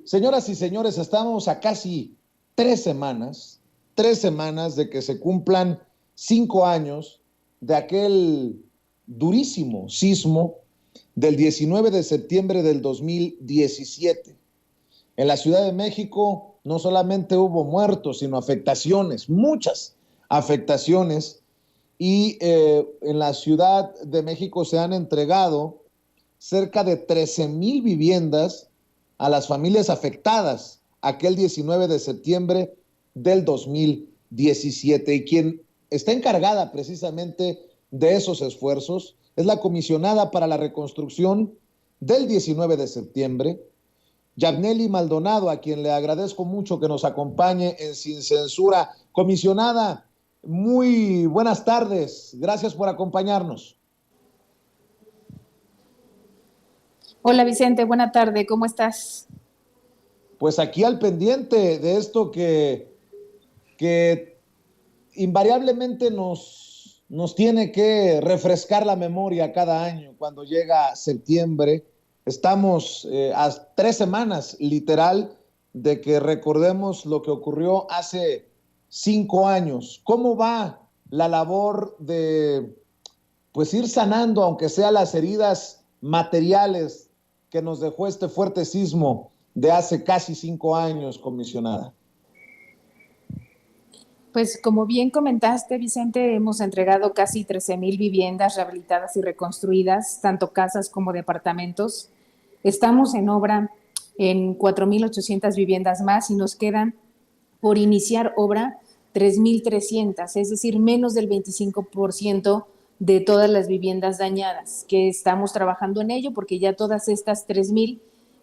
Señoras y señores, estamos a casi 3 semanas de que se cumplan 5 años de aquel durísimo sismo del 19 de septiembre del 2017. En la Ciudad de México no solamente hubo muertos, sino afectaciones, muchas afectaciones, y en la Ciudad de México se han entregado cerca de 13,000 viviendas a las familias afectadas aquel 19 de septiembre del 2017. Y quien está encargada precisamente de esos esfuerzos es la comisionada para la reconstrucción del 19 de septiembre, Yabneli Maldonado, a quien le agradezco mucho que nos acompañe en Sin Censura. Comisionada, muy buenas tardes. Gracias por acompañarnos. Hola Vicente, buena tarde, ¿cómo estás? Pues aquí al pendiente de esto que invariablemente nos tiene que refrescar la memoria cada año cuando llega septiembre. Estamos a 3 semanas, literal, de que recordemos lo que ocurrió hace 5 años. ¿Cómo va la labor de, pues, ir sanando, aunque sea las heridas materiales que nos dejó este fuerte sismo de hace casi 5 años, comisionada? Pues como bien comentaste, Vicente, hemos entregado casi 13,000 viviendas rehabilitadas y reconstruidas, tanto casas como departamentos. Estamos en obra en 4,800 viviendas más y nos quedan por iniciar obra 3,300, es decir, menos del 25% de todas las viviendas dañadas, que estamos trabajando en ello porque ya todas estas 3,000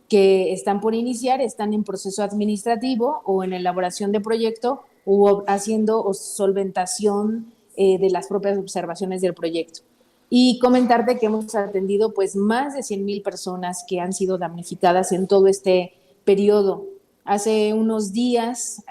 que están por iniciar están en proceso administrativo o en elaboración de proyecto o haciendo solventación de las propias observaciones del proyecto. Y comentarte que hemos atendido pues más de 100,000 personas que han sido damnificadas en todo este periodo. Hace unos días,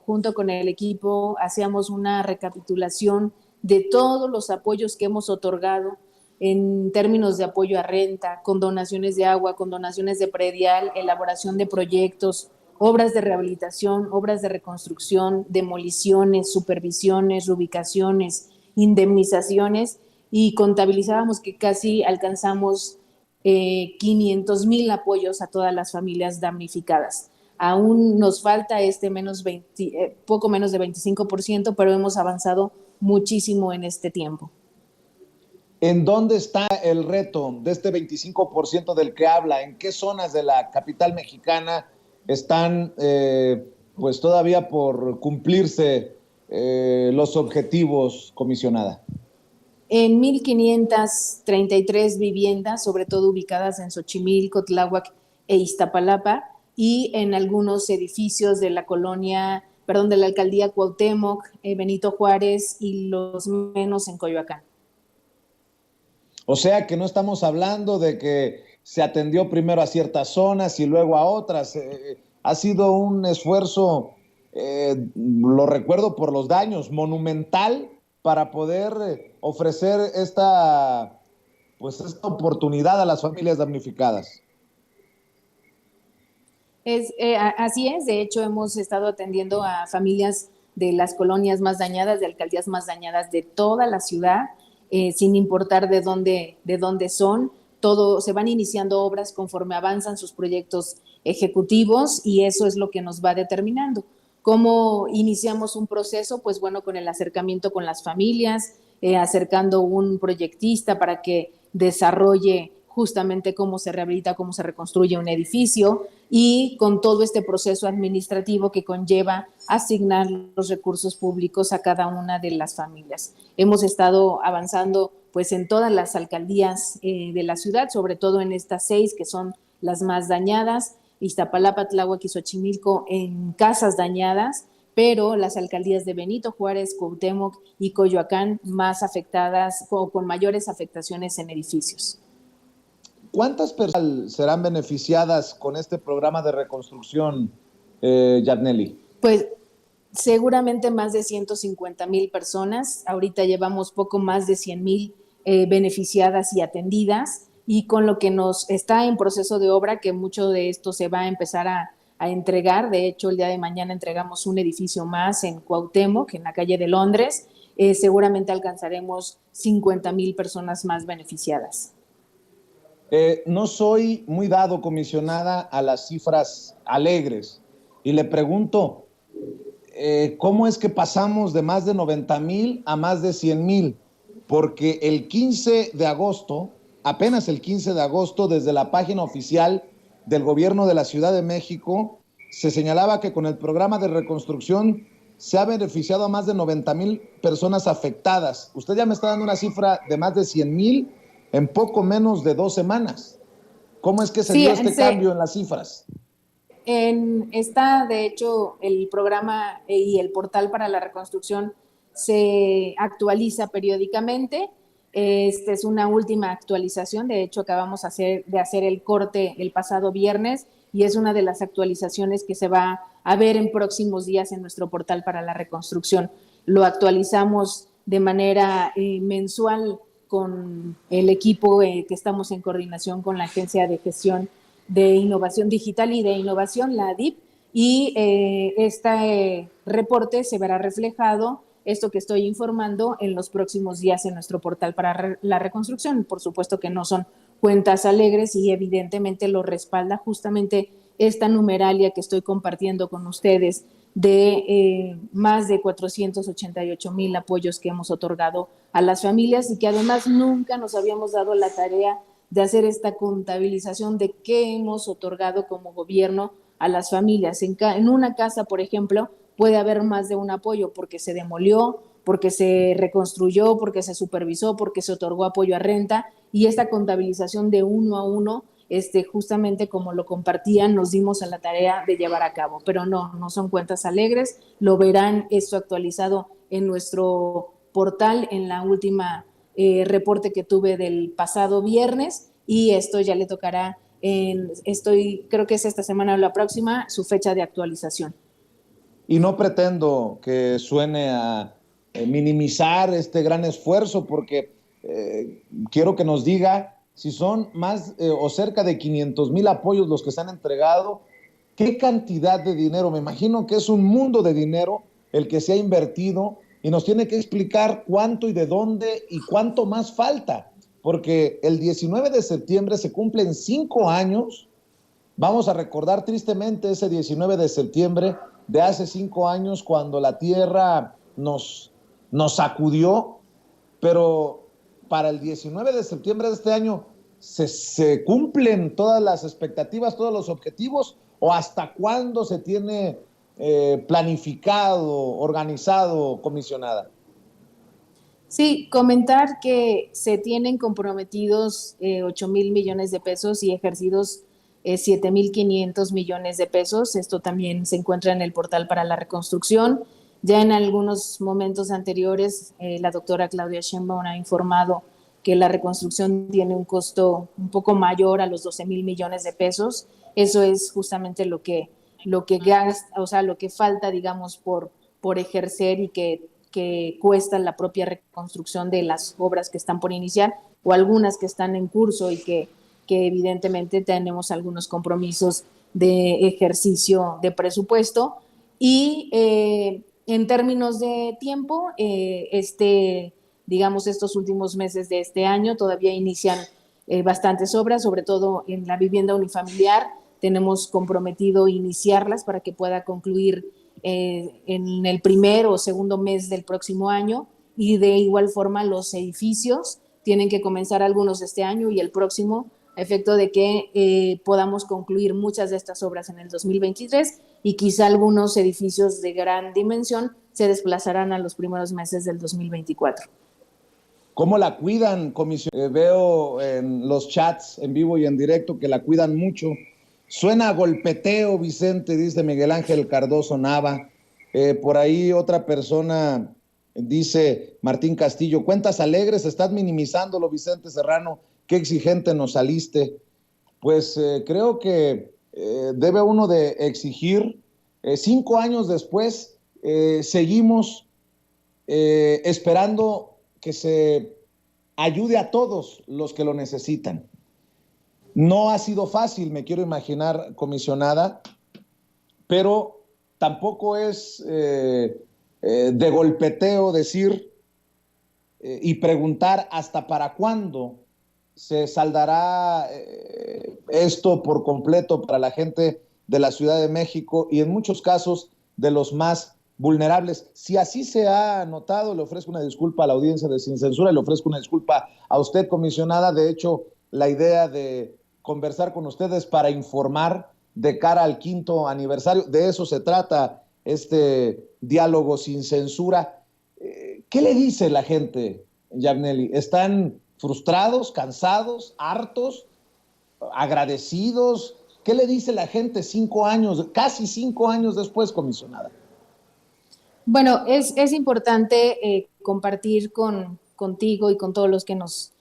junto con el equipo, hacíamos una recapitulación de todos los apoyos que hemos otorgado en términos de apoyo a renta, con donaciones de agua, con donaciones de predial, elaboración de proyectos, obras de rehabilitación, obras de reconstrucción, demoliciones, supervisiones, reubicaciones, indemnizaciones, y contabilizábamos que casi alcanzamos 500,000 apoyos a todas las familias damnificadas. Aún nos falta poco menos de 25%, pero hemos avanzado muchísimo en este tiempo. ¿En dónde está el reto de este 25% del que habla? ¿En qué zonas de la capital mexicana están pues todavía por cumplirse los objetivos, comisionada? En 1,533 viviendas, sobre todo ubicadas en Xochimilco, Tláhuac e Iztapalapa, y en algunos edificios de la de la alcaldía Cuauhtémoc, Benito Juárez y los menos en Coyoacán. O sea que no estamos hablando de que se atendió primero a ciertas zonas y luego a otras. Ha sido un esfuerzo, lo recuerdo por los daños, monumental para poder ofrecer esta oportunidad a las familias damnificadas. Así es, de hecho hemos estado atendiendo a familias de las colonias más dañadas, de alcaldías más dañadas de toda la ciudad, sin importar de dónde son. Se van iniciando obras conforme avanzan sus proyectos ejecutivos y eso es lo que nos va determinando. ¿Cómo iniciamos un proceso? Pues bueno, con el acercamiento con las familias, acercando un proyectista para que desarrolle justamente cómo se rehabilita, cómo se reconstruye un edificio y con todo este proceso administrativo que conlleva asignar los recursos públicos a cada una de las familias. Hemos estado avanzando pues en todas las alcaldías de la ciudad, sobre todo en estas 6 que son las más dañadas, Iztapalapa, Tláhuac y Xochimilco en casas dañadas, pero las alcaldías de Benito Juárez, Cuauhtémoc y Coyoacán más afectadas o con mayores afectaciones en edificios. ¿Cuántas personas serán beneficiadas con este programa de reconstrucción, Yabneli? Pues seguramente más de 150,000 personas. Ahorita llevamos poco más de 100,000 beneficiadas y atendidas, y con lo que nos está en proceso de obra, que mucho de esto se va a empezar a a entregar. De hecho, el día de mañana entregamos un edificio más en Cuauhtémoc, en la calle de Londres. Seguramente alcanzaremos 50,000 personas más beneficiadas. No soy muy dado, comisionada, a las cifras alegres y le pregunto, ¿cómo es que pasamos de más de 90,000 a más de 100,000? Porque el 15 de agosto, apenas el 15 de agosto, desde la página oficial del gobierno de la Ciudad de México, se señalaba que con el programa de reconstrucción se ha beneficiado a más de 90,000 personas afectadas. Usted ya me está dando una cifra de más de 100,000 en poco menos de 2 semanas. ¿Cómo es que se dio este cambio en las cifras? Está, de hecho, el programa y el portal para la reconstrucción se actualiza periódicamente. Esta es una última actualización. De hecho, acabamos de hacer el corte el pasado viernes y es una de las actualizaciones que se va a ver en próximos días en nuestro portal para la reconstrucción. Lo actualizamos de manera mensual con el equipo que estamos en coordinación con la Agencia de Gestión de Innovación Digital y de Innovación, la ADIP, y este reporte se verá reflejado, esto que estoy informando, en los próximos días en nuestro portal para la reconstrucción. Por supuesto que no son cuentas alegres y evidentemente lo respalda justamente esta numeralia que estoy compartiendo con ustedes de más de 488,000 apoyos que hemos otorgado a las familias y que además nunca nos habíamos dado la tarea de hacer esta contabilización de qué hemos otorgado como gobierno a las familias. En una casa, por ejemplo, puede haber más de un apoyo porque se demolió, porque se reconstruyó, porque se supervisó, porque se otorgó apoyo a renta, y esta contabilización de uno a uno, justamente como lo compartían, nos dimos a la tarea de llevar a cabo. Pero no son cuentas alegres. Lo verán esto actualizado en nuestro portal en la última reporte que tuve del pasado viernes, y esto ya le tocará, creo que es esta semana o la próxima, su fecha de actualización. Y no pretendo que suene a minimizar este gran esfuerzo, porque quiero que nos diga si son más o cerca de 500,000 apoyos los que se han entregado. ¿Qué cantidad de dinero? Me imagino que es un mundo de dinero el que se ha invertido, y nos tiene que explicar cuánto y de dónde y cuánto más falta, porque el 19 de septiembre se cumplen 5 años. Vamos a recordar tristemente ese 19 de septiembre de hace 5 años, cuando la tierra nos sacudió, pero para el 19 de septiembre de este año se cumplen todas las expectativas, todos los objetivos, o hasta cuándo se tiene planificado, organizado, comisionada. Sí, comentar que se tienen comprometidos 8,000 millones de pesos y ejercidos 7,500 millones de pesos. Esto también se encuentra en el portal para la reconstrucción. Ya en algunos momentos anteriores, la doctora Claudia Sheinbaum ha informado que la reconstrucción tiene un costo un poco mayor a los 12,000 millones de pesos. Eso es justamente lo que gasta, o sea, lo que falta, digamos, por ejercer y que cuesta la propia reconstrucción de las obras que están por iniciar o algunas que están en curso y que evidentemente tenemos algunos compromisos de ejercicio de presupuesto. Y en términos de tiempo, digamos, estos últimos meses de este año todavía inician bastantes obras, sobre todo en la vivienda unifamiliar. Tenemos comprometido iniciarlas para que pueda concluir en el primer o segundo mes del próximo año, y de igual forma los edificios tienen que comenzar algunos este año y el próximo, a efecto de que podamos concluir muchas de estas obras en el 2023, y quizá algunos edificios de gran dimensión se desplazarán a los primeros meses del 2024. ¿Cómo la cuidan, comisión? Veo en los chats en vivo y en directo que la cuidan mucho. Suena a golpeteo, Vicente, dice Miguel Ángel Cardoso Nava. Por ahí otra persona dice, Martín Castillo, cuentas alegres, estás minimizándolo, Vicente Serrano, qué exigente nos saliste. Pues creo que debe uno de exigir. 5 años después, seguimos esperando que se ayude a todos los que lo necesitan. No ha sido fácil, me quiero imaginar, comisionada, pero tampoco es de golpeteo decir y preguntar hasta para cuándo se saldará esto por completo para la gente de la Ciudad de México y en muchos casos de los más vulnerables. Si así se ha notado, le ofrezco una disculpa a la audiencia de Sin Censura y le ofrezco una disculpa a usted, comisionada. De hecho, la idea de conversar con ustedes para informar de cara al 5º aniversario, de eso se trata este diálogo sin censura. ¿Qué le dice la gente, Yabneli? ¿Están frustrados, cansados, hartos, agradecidos? ¿Qué le dice la gente 5 años, casi 5 años después, comisionada? Bueno, es importante compartir contigo y con todos los que nos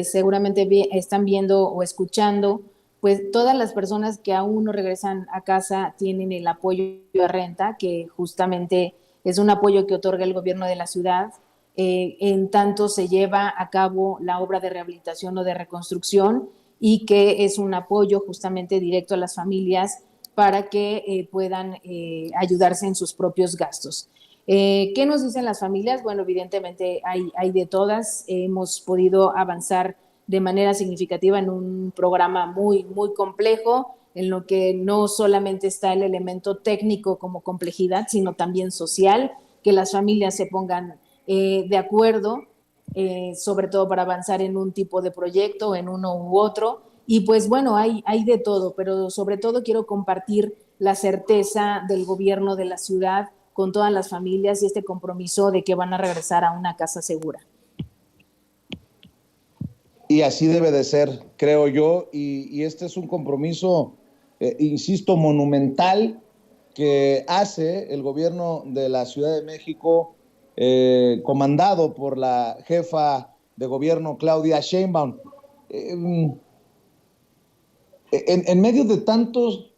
seguramente están viendo o escuchando, pues todas las personas que aún no regresan a casa tienen el apoyo a renta, que justamente es un apoyo que otorga el gobierno de la ciudad. En tanto se lleva a cabo la obra de rehabilitación o de reconstrucción y que es un apoyo justamente directo a las familias para que puedan ayudarse en sus propios gastos. ¿Qué nos dicen las familias? Bueno, evidentemente hay de todas. Hemos podido avanzar de manera significativa en un programa muy, muy complejo, en lo que no solamente está el elemento técnico como complejidad, sino también social, que las familias se pongan de acuerdo, sobre todo para avanzar en un tipo de proyecto, en uno u otro. Y pues bueno, hay de todo, pero sobre todo quiero compartir la certeza del gobierno de la ciudad con todas las familias y este compromiso de que van a regresar a una casa segura. Y así debe de ser, creo yo, y este es un compromiso, insisto, monumental que hace el gobierno de la Ciudad de México, comandado por la jefa de gobierno Claudia Sheinbaum. En medio de tantos,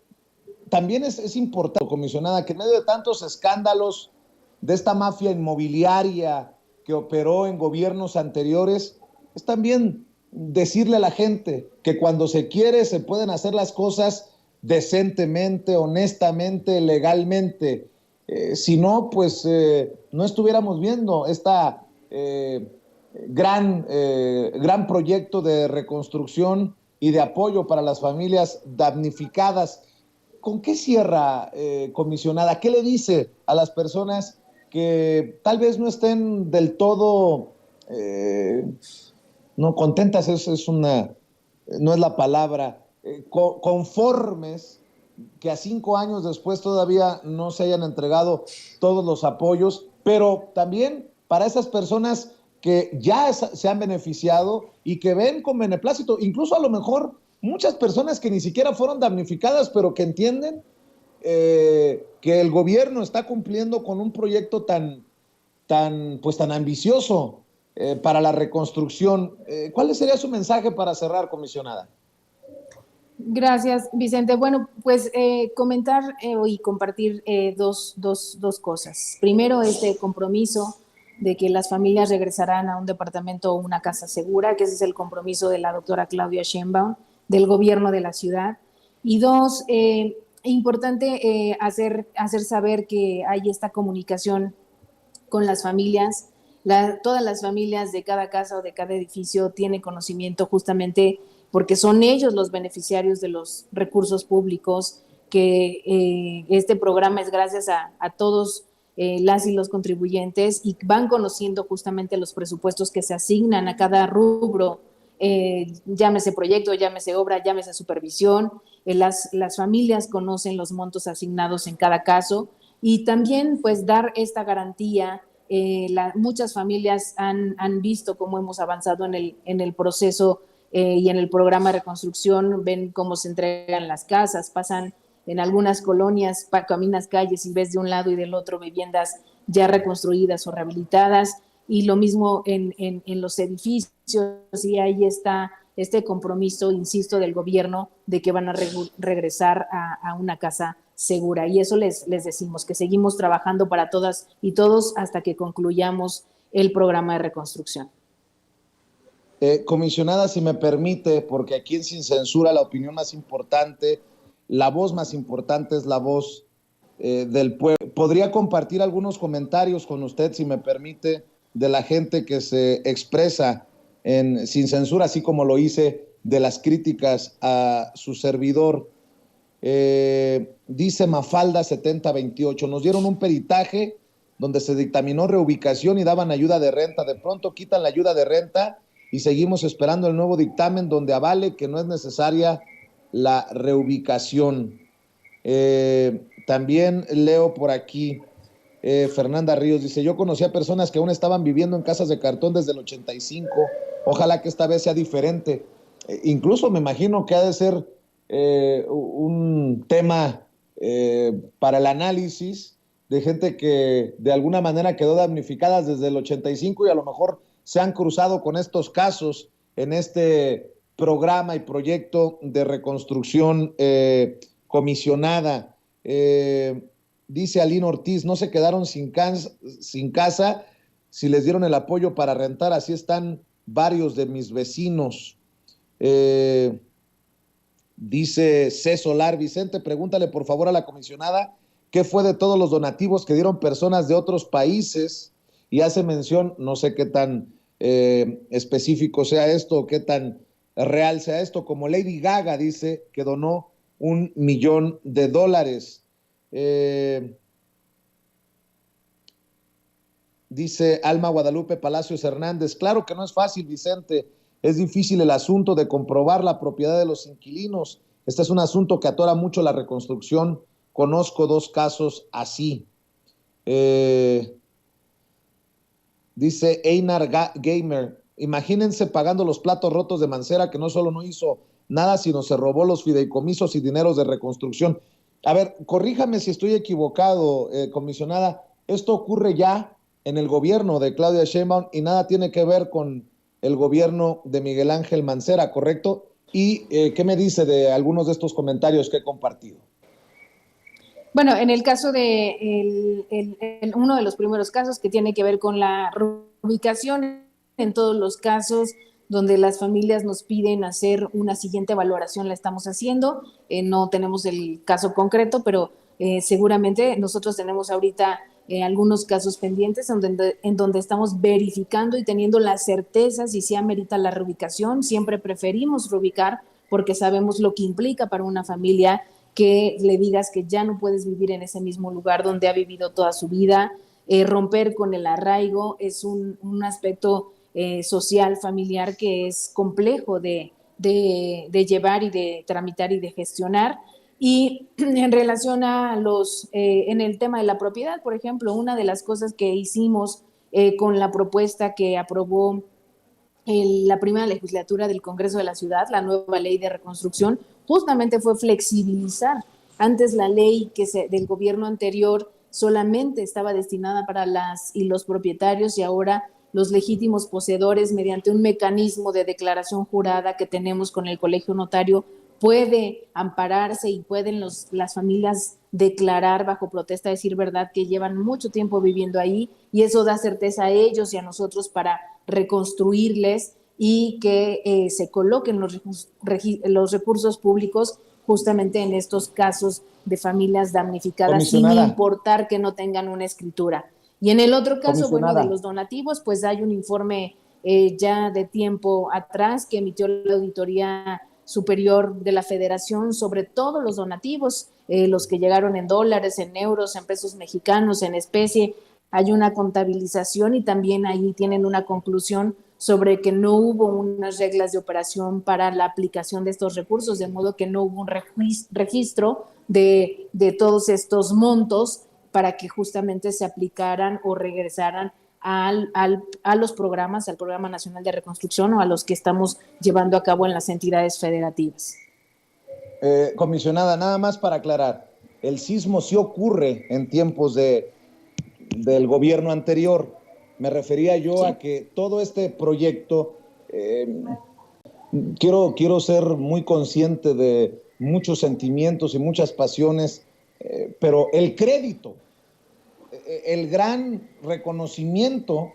también es importante, comisionada, que en medio de tantos escándalos de esta mafia inmobiliaria que operó en gobiernos anteriores, es también decirle a la gente que cuando se quiere se pueden hacer las cosas decentemente, honestamente, legalmente. Si no, pues no estuviéramos viendo esta gran proyecto de reconstrucción y de apoyo para las familias damnificadas. ¿Con qué cierra, comisionada? ¿Qué le dice a las personas que tal vez no estén del todo no contentas? No es la palabra, conformes, que a 5 años después todavía no se hayan entregado todos los apoyos, pero también para esas personas que ya se han beneficiado y que ven con beneplácito, incluso a lo mejor muchas personas que ni siquiera fueron damnificadas, pero que entienden que el gobierno está cumpliendo con un proyecto tan ambicioso para la reconstrucción. ¿Cuál sería su mensaje para cerrar, comisionada? Gracias, Vicente. Bueno, pues comentar y compartir dos cosas. Primero, este compromiso de que las familias regresarán a un departamento o una casa segura, que ese es el compromiso de la doctora Claudia Sheinbaum, del gobierno de la ciudad. Y dos, importante hacer saber que hay esta comunicación con las familias. Todas las familias de cada casa o de cada edificio tienen conocimiento justamente porque son ellos los beneficiarios de los recursos públicos, que este programa es gracias a todos las y los contribuyentes, y van conociendo justamente los presupuestos que se asignan a cada rubro, llámese proyecto, llámese obra, llámese supervisión. Las familias conocen los montos asignados en cada caso, y también pues dar esta garantía. Muchas familias han visto cómo hemos avanzado en el proceso y en el programa de reconstrucción, ven cómo se entregan las casas, pasan en algunas colonias, caminas calles y ves de un lado y del otro viviendas ya reconstruidas o rehabilitadas, y lo mismo en los edificios, y ahí está este compromiso, insisto, del gobierno de que van a regresar a una casa segura. Y eso les decimos, que seguimos trabajando para todas y todos hasta que concluyamos el programa de reconstrucción. Comisionada, si me permite, porque aquí en Sin Censura la opinión más importante, la voz más importante es la voz del pueblo. Podría compartir algunos comentarios con usted, si me permite, de la gente que se expresa sin censura, así como lo hice de las críticas a su servidor. Dice Mafalda 7028, nos dieron un peritaje donde se dictaminó reubicación y daban ayuda de renta. De pronto quitan la ayuda de renta y seguimos esperando el nuevo dictamen donde avale que no es necesaria la reubicación. También leo por aquí, Fernanda Ríos dice, yo conocí a personas que aún estaban viviendo en casas de cartón desde el 85, ojalá que esta vez sea diferente. Incluso me imagino que ha de ser un tema para el análisis de gente que de alguna manera quedó damnificada desde el 85 y a lo mejor se han cruzado con estos casos en este programa y proyecto de reconstrucción comisionada. Dice Aline Ortiz, no se quedaron sin casa si les dieron el apoyo para rentar, así están varios de mis vecinos. Dice C. Solar, Vicente, pregúntale por favor a la comisionada qué fue de todos los donativos que dieron personas de otros países, y hace mención, no sé qué tan específico sea esto o qué tan real sea esto, como Lady Gaga dice que donó $1 millón. Dice Alma Guadalupe Palacios Hernández, claro que no es fácil, Vicente, es difícil el asunto de comprobar la propiedad de los inquilinos. Este es un asunto que atora mucho la reconstrucción. Conozco 2 casos así. Dice Einar Gamer, imagínense pagando los platos rotos de Mancera, que no solo no hizo nada, sino se robó los fideicomisos y dineros de reconstrucción. A ver, corríjame si estoy equivocado, comisionada. Esto ocurre ya en el gobierno de Claudia Sheinbaum y nada tiene que ver con el gobierno de Miguel Ángel Mancera, ¿correcto? ¿Y qué me dice de algunos de estos comentarios que he compartido? Bueno, en el caso de uno de los primeros casos que tiene que ver con la reubicación, en todos los casos donde las familias nos piden hacer una siguiente valoración, la estamos haciendo. No tenemos el caso concreto, pero seguramente nosotros tenemos ahorita algunos casos pendientes en donde estamos verificando y teniendo la certeza si se amerita la reubicación. Siempre preferimos reubicar porque sabemos lo que implica para una familia que le digas que ya no puedes vivir en ese mismo lugar donde ha vivido toda su vida. Romper con el arraigo es un aspecto social, familiar, que es complejo de llevar y de tramitar y de gestionar. Y en relación a en el tema de la propiedad, por ejemplo, una de las cosas que hicimos con la propuesta que aprobó la primera legislatura del Congreso de la Ciudad, la nueva ley de reconstrucción, justamente fue flexibilizar. Antes la ley del gobierno anterior solamente estaba destinada para las y los propietarios, y ahora los legítimos poseedores, mediante un mecanismo de declaración jurada que tenemos con el colegio notario, puede ampararse y pueden las familias declarar bajo protesta, decir verdad, que llevan mucho tiempo viviendo ahí, y eso da certeza a ellos y a nosotros para reconstruirles y que se coloquen los recursos públicos justamente en estos casos de familias damnificadas, sin importar que no tengan una escritura. Y en el otro caso, bueno, de los donativos, pues hay un informe ya de tiempo atrás que emitió la Auditoría Superior de la Federación sobre todos los donativos, los que llegaron en dólares, en euros, en pesos mexicanos, en especie. Hay una contabilización y también ahí tienen una conclusión sobre que no hubo unas reglas de operación para la aplicación de estos recursos, de modo que no hubo un registro de todos estos montos para que justamente se aplicaran o regresaran a los programas, al Programa Nacional de Reconstrucción o a los que estamos llevando a cabo en las entidades federativas. Comisionada, nada más para aclarar, el sismo sí ocurre en tiempos del gobierno anterior. Me refería yo a que todo este proyecto, quiero ser muy consciente de muchos sentimientos y muchas pasiones, pero el crédito, el gran reconocimiento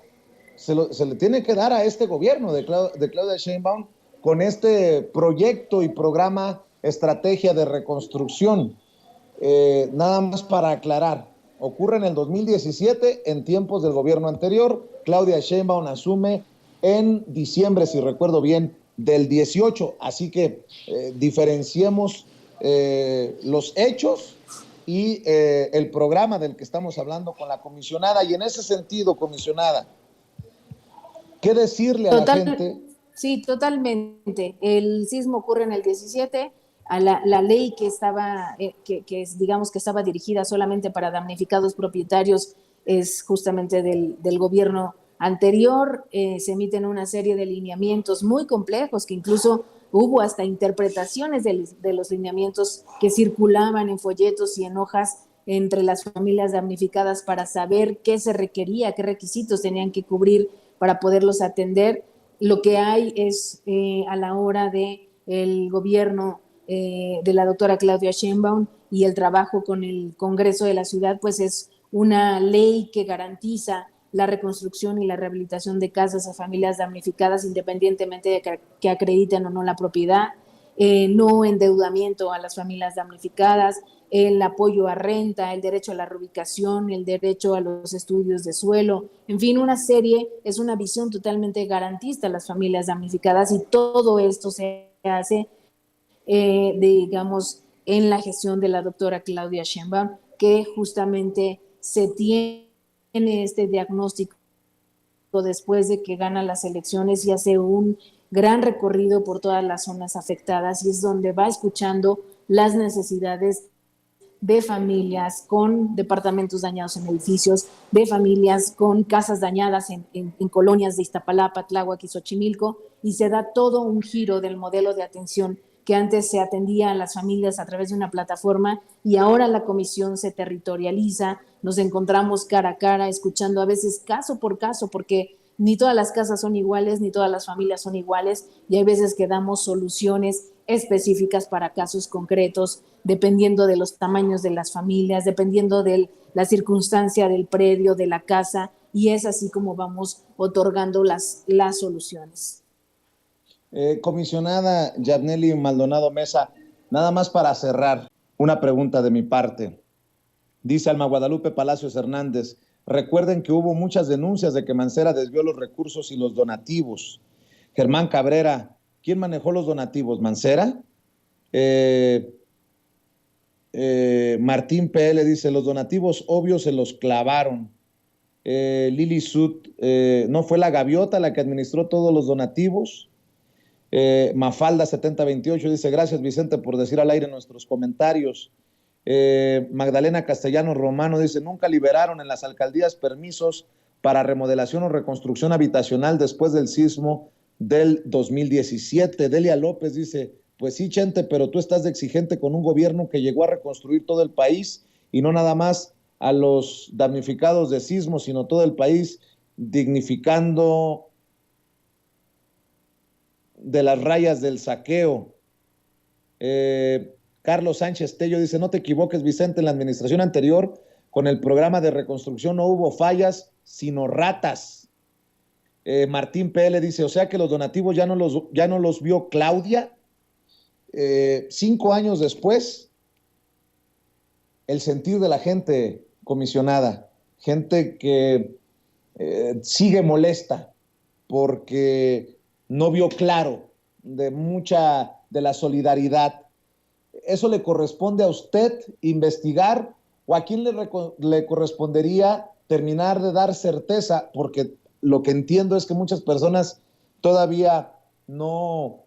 se le tiene que dar a este gobierno de Claudia Sheinbaum con este proyecto y programa Estrategia de Reconstrucción. nada más para aclarar, ocurre en el 2017, en tiempos del gobierno anterior. Claudia Sheinbaum asume en diciembre, si recuerdo bien, del 18. Así que diferenciemos los hechos y el programa del que estamos hablando con la comisionada. Y en ese sentido, comisionada, ¿qué decirle a la gente? Sí, totalmente. El sismo ocurre en el 17. La ley que estaba, digamos que estaba dirigida solamente para damnificados propietarios es justamente del gobierno anterior. Se emiten una serie de lineamientos muy complejos que incluso hubo hasta interpretaciones de los lineamientos que circulaban en folletos y en hojas entre las familias damnificadas para saber qué se requería, qué requisitos tenían que cubrir para poderlos atender. Lo que hay es a la hora de el gobierno de la doctora Claudia Sheinbaum y el trabajo con el Congreso de la ciudad, pues es una ley que garantiza la reconstrucción y la rehabilitación de casas a familias damnificadas independientemente de que acrediten o no la propiedad, no endeudamiento a las familias damnificadas, el apoyo a renta, el derecho a la reubicación, el derecho a los estudios de suelo, en fin, una serie, es una visión totalmente garantista a las familias damnificadas y todo esto se hace, digamos, en la gestión de la doctora Claudia Sheinbaum, que justamente se tiene este diagnóstico después de que gana las elecciones y hace un gran recorrido por todas las zonas afectadas y es donde va escuchando las necesidades de familias con departamentos dañados en edificios, de familias con casas dañadas en colonias de Iztapalapa, Tláhuac y Xochimilco, y se da todo un giro del modelo de atención que antes se atendía a las familias a través de una plataforma y ahora la comisión se territorializa, nos encontramos cara a cara, escuchando a veces caso por caso, porque ni todas las casas son iguales, ni todas las familias son iguales, y hay veces que damos soluciones específicas para casos concretos, dependiendo de los tamaños de las familias, dependiendo de la circunstancia del predio, de la casa, y es así como vamos otorgando las soluciones. Comisionada Yabneli Maldonado Mesa, nada más para cerrar, una pregunta de mi parte. Dice Alma Guadalupe Palacios Hernández, recuerden que hubo muchas denuncias de que Mancera desvió los recursos y los donativos. Germán Cabrera, ¿quién manejó los donativos? ¿Mancera? Martín PL dice, los donativos obvios se los clavaron. Lili Sud, ¿no fue la gaviota la que administró todos los donativos? Mafalda 7028 dice, gracias Vicente por decir al aire nuestros comentarios. Magdalena Castellano Romano dice, nunca liberaron en las alcaldías permisos para remodelación o reconstrucción habitacional después del sismo del 2017. Delia López dice, pues sí, Chente, pero tú estás de exigente con un gobierno que llegó a reconstruir todo el país y no nada más a los damnificados de sismo, sino todo el país, dignificando de las rayas del saqueo. Carlos Sánchez Tello dice, no te equivoques, Vicente, en la administración anterior, con el programa de reconstrucción no hubo fallas, sino ratas. Martín PL dice, o sea que los donativos ya no los vio Claudia. 5 años después, el sentir de la gente, comisionada, gente que sigue molesta porque no vio claro de mucha de la solidaridad. ¿Eso le corresponde a usted investigar o a quién le correspondería terminar de dar certeza? Porque lo que entiendo es que muchas personas todavía no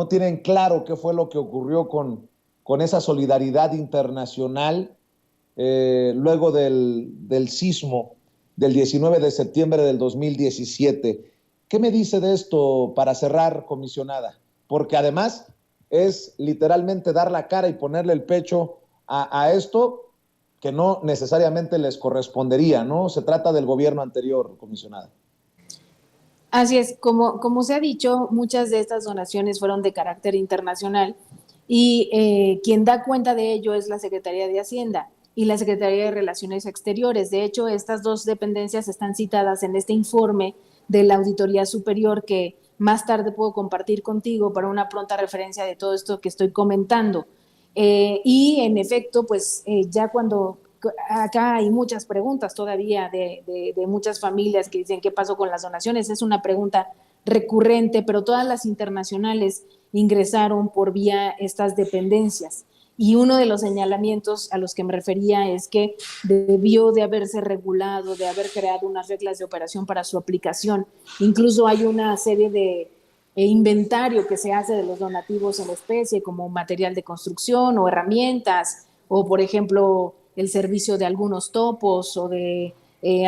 tienen claro qué fue lo que ocurrió con esa solidaridad internacional luego del sismo del 19 de septiembre del 2017. ¿Qué me dice de esto para cerrar, comisionada? Porque además es literalmente dar la cara y ponerle el pecho a esto que no necesariamente les correspondería, ¿no? Se trata del gobierno anterior, comisionada. Así es, como se ha dicho, muchas de estas donaciones fueron de carácter internacional y quien da cuenta de ello es la Secretaría de Hacienda y la Secretaría de Relaciones Exteriores. De hecho, estas dos dependencias están citadas en este informe de la Auditoría Superior que más tarde puedo compartir contigo para una pronta referencia de todo esto que estoy comentando. Y en efecto, pues ya cuando acá hay muchas preguntas todavía de muchas familias que dicen qué pasó con las donaciones, es una pregunta recurrente, pero todas las internacionales ingresaron por vía estas dependencias. Y uno de los señalamientos a los que me refería es que debió de haberse regulado, de haber creado unas reglas de operación para su aplicación. Incluso hay una serie de inventario que se hace de los donativos en especie, como material de construcción o herramientas, o por ejemplo el servicio de algunos topos o de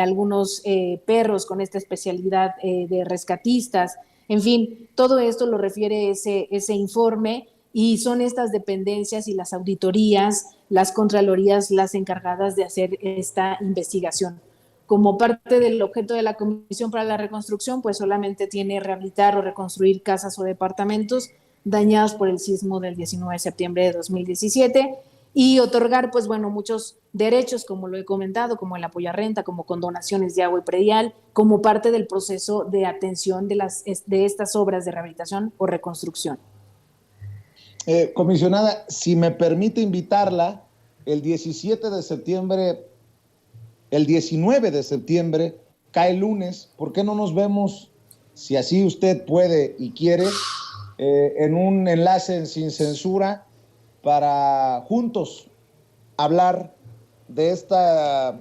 algunos perros con esta especialidad de rescatistas. En fin, todo esto lo refiere ese informe, y son estas dependencias y las auditorías, las contralorías, las encargadas de hacer esta investigación. Como parte del objeto de la Comisión para la Reconstrucción, pues solamente tiene rehabilitar o reconstruir casas o departamentos dañados por el sismo del 19 de septiembre de 2017 y otorgar, pues bueno, muchos derechos, como lo he comentado, como el apoyo a renta, como condonaciones de agua y predial, como parte del proceso de atención de estas obras de rehabilitación o reconstrucción. Comisionada, si me permite invitarla, el 17 de septiembre, el 19 de septiembre, cae lunes, ¿por qué no nos vemos, si así usted puede y quiere, en un enlace en Sin Censura para juntos hablar de esta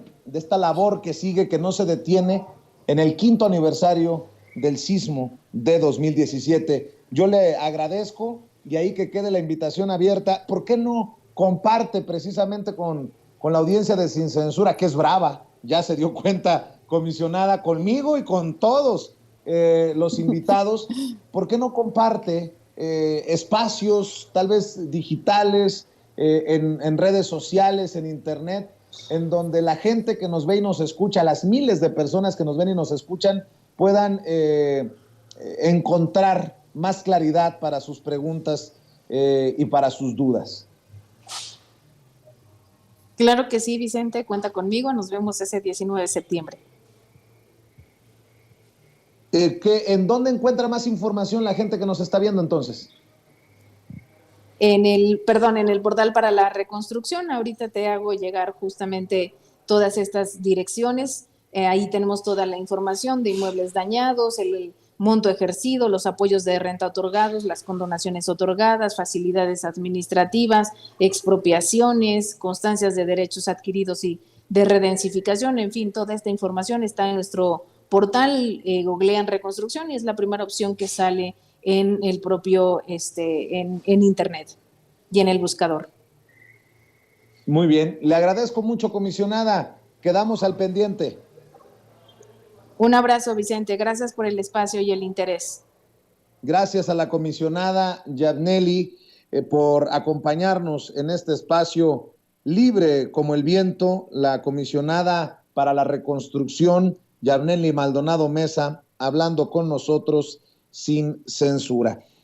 labor que sigue, que no se detiene en el 5º aniversario del sismo de 2017? Yo le agradezco, y ahí que quede la invitación abierta. ¿Por qué no comparte precisamente con la audiencia de Sin Censura, que es brava? Ya se dio cuenta, comisionada, conmigo y con todos los invitados. ¿Por qué no comparte espacios, tal vez digitales, en redes sociales, en internet, en donde la gente que nos ve y nos escucha, las miles de personas que nos ven y nos escuchan, puedan encontrar más claridad para sus preguntas y para sus dudas? Claro que sí, Vicente, cuenta conmigo, nos vemos ese 19 de septiembre. ¿En dónde encuentra más información la gente que nos está viendo entonces? En el portal para la reconstrucción, ahorita te hago llegar justamente todas estas direcciones. Ahí tenemos toda la información de inmuebles dañados, el monto ejercido, los apoyos de renta otorgados, las condonaciones otorgadas, facilidades administrativas, expropiaciones, constancias de derechos adquiridos y de redensificación. En fin, toda esta información está en nuestro portal. Googlean reconstrucción y es la primera opción que sale en el propio, en internet y en el buscador. Muy bien, le agradezco mucho, comisionada. Quedamos al pendiente. Un abrazo, Vicente. Gracias por el espacio y el interés. Gracias a la comisionada Yabneli por acompañarnos en este espacio libre como el viento. La comisionada para la reconstrucción, Yabneli Maldonado Mesa, hablando con nosotros sin censura.